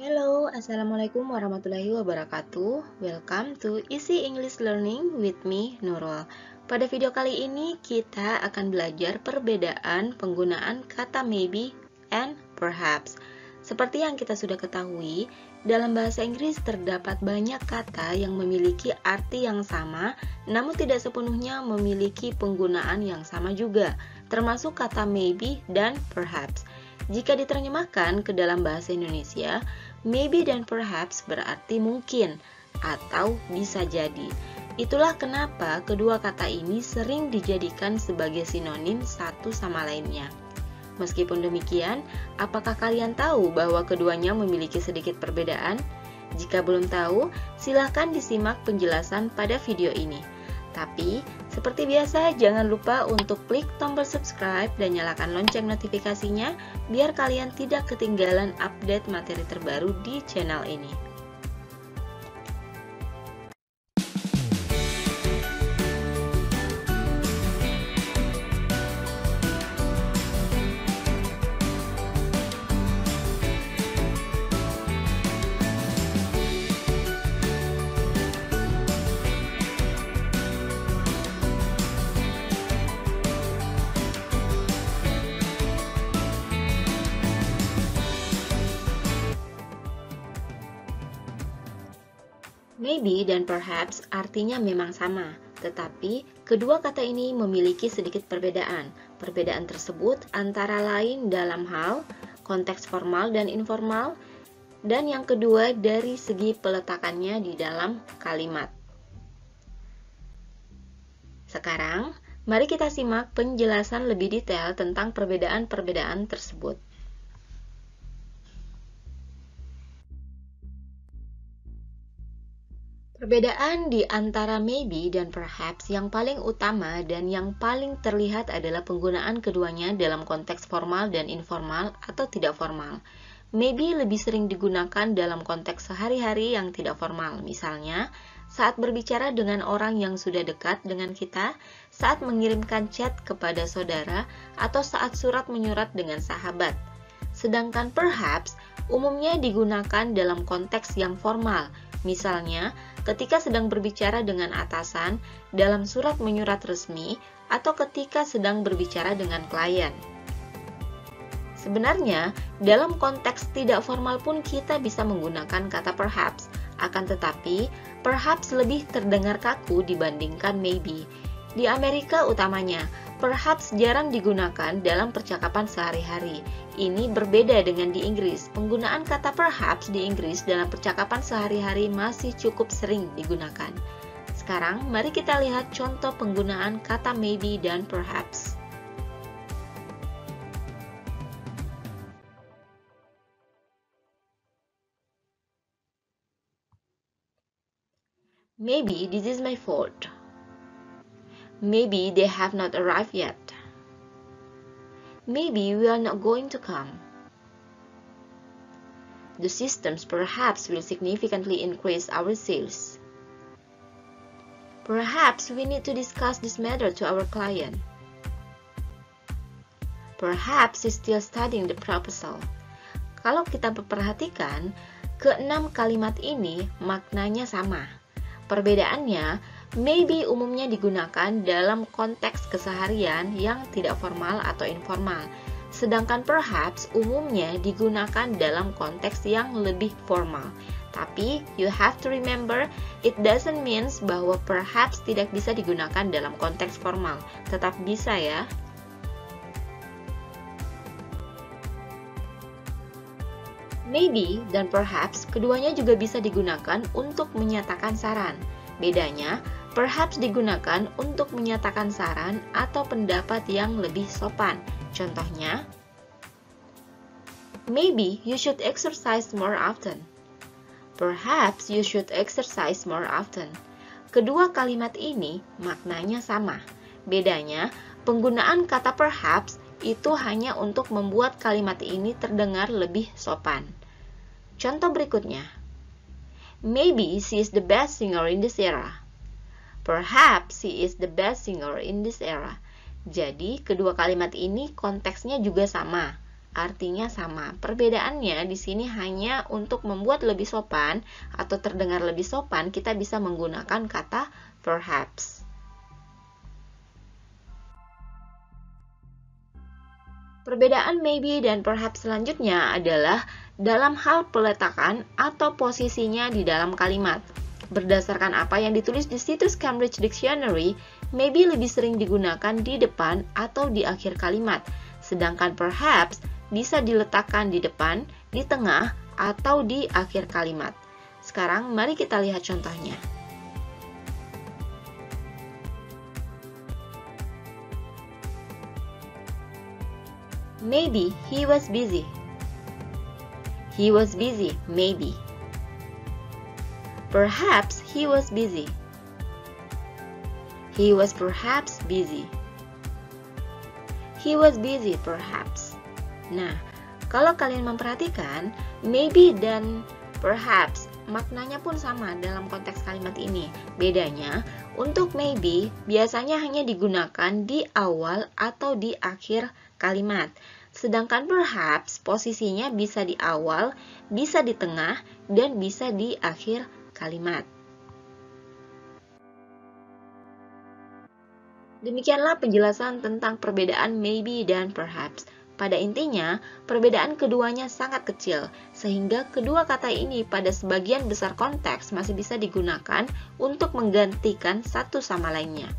Hello, Assalamualaikum warahmatullahi wabarakatuh. Welcome to Easy English Learning with me, Nurul. Pada video kali ini, kita akan belajar perbedaan penggunaan kata maybe and perhaps. Seperti yang kita sudah ketahui, dalam bahasa Inggris terdapat banyak kata yang memiliki arti yang sama, namun tidak sepenuhnya memiliki penggunaan yang sama juga, termasuk kata maybe dan perhaps. Jika diterjemahkan ke dalam bahasa Indonesia, maybe dan perhaps berarti mungkin atau bisa jadi. Itulah kenapa kedua kata ini sering dijadikan sebagai sinonim satu sama lainnya. Meskipun demikian, apakah kalian tahu bahwa keduanya memiliki sedikit perbedaan? Jika belum tahu, silahkan disimak penjelasan pada video ini. Tapi, seperti biasa, jangan lupa untuk klik tombol subscribe dan nyalakan lonceng notifikasinya biar kalian tidak ketinggalan update materi terbaru di channel ini. Maybe dan perhaps artinya memang sama, tetapi kedua kata ini memiliki sedikit perbedaan. Perbedaan tersebut antara lain dalam hal konteks formal dan informal, dan yang kedua dari segi peletakannya di dalam kalimat. Sekarang, mari kita simak penjelasan lebih detail tentang perbedaan-perbedaan tersebut. Perbedaan di antara maybe dan perhaps yang paling utama dan yang paling terlihat adalah penggunaan keduanya dalam konteks formal dan informal atau tidak formal. Maybe lebih sering digunakan dalam konteks sehari-hari yang tidak formal, misalnya saat berbicara dengan orang yang sudah dekat dengan kita, saat mengirimkan chat kepada saudara, atau saat surat menyurat dengan sahabat. Sedangkan perhaps umumnya digunakan dalam konteks yang formal, misalnya ketika sedang berbicara dengan atasan, dalam surat menyurat resmi, atau ketika sedang berbicara dengan klien. Sebenarnya, dalam konteks tidak formal pun kita bisa menggunakan kata perhaps, akan tetapi perhaps lebih terdengar kaku dibandingkan maybe. Di Amerika utamanya, perhaps jarang digunakan dalam percakapan sehari-hari. Ini berbeda dengan di Inggris. Penggunaan kata perhaps di Inggris dalam percakapan sehari-hari masih cukup sering digunakan. Sekarang, mari kita lihat contoh penggunaan kata maybe dan perhaps. Maybe this is my fault. Maybe they have not arrived yet. Maybe we are not going to come. The systems perhaps will significantly increase our sales. Perhaps we need to discuss this matter to our client. Perhaps he's still studying the proposal. Kalau kita perhatikan, keenam kalimat ini maknanya sama. Perbedaannya, maybe umumnya digunakan dalam konteks keseharian yang tidak formal atau informal, sedangkan perhaps umumnya digunakan dalam konteks yang lebih formal. Tapi, you have to remember, it doesn't mean bahwa perhaps tidak bisa digunakan dalam konteks formal, tetap bisa ya. Maybe dan perhaps keduanya juga bisa digunakan untuk menyatakan saran. Bedanya, perhaps digunakan untuk menyatakan saran atau pendapat yang lebih sopan. Contohnya, maybe you should exercise more often. Perhaps you should exercise more often. Kedua kalimat ini maknanya sama. Bedanya, penggunaan kata perhaps itu hanya untuk membuat kalimat ini terdengar lebih sopan. Contoh berikutnya, maybe she is the best singer in this era. Perhaps she is the best singer in this era. Jadi, kedua kalimat ini konteksnya juga sama. artinya sama. Perbedaannya di sini hanya untuk membuat lebih sopan atau terdengar lebih sopan, kita bisa menggunakan kata perhaps. Perbedaan maybe dan perhaps selanjutnya adalah dalam hal peletakan atau posisinya di dalam kalimat. Berdasarkan apa yang ditulis di situs Cambridge Dictionary, maybe lebih sering digunakan di depan atau di akhir kalimat, sedangkan perhaps bisa diletakkan di depan, di tengah, atau di akhir kalimat. Sekarang mari kita lihat contohnya. Maybe he was busy. He was busy, maybe. Perhaps he was busy. He was perhaps busy. He was busy, perhaps. Nah, kalau kalian memperhatikan, maybe dan perhaps maknanya pun sama dalam konteks kalimat ini. Bedanya, untuk maybe biasanya hanya digunakan di awal atau di akhir kalimat. Sedangkan perhaps posisinya bisa di awal, bisa di tengah, dan bisa di akhir kalimat. Demikianlah penjelasan tentang perbedaan maybe dan perhaps. Pada intinya, perbedaan keduanya sangat kecil, sehingga kedua kata ini pada sebagian besar konteks masih bisa digunakan untuk menggantikan satu sama lainnya.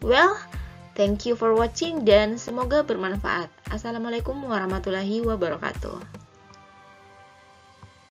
Well, thank you for watching dan semoga bermanfaat. Assalamualaikum warahmatullahi wabarakatuh.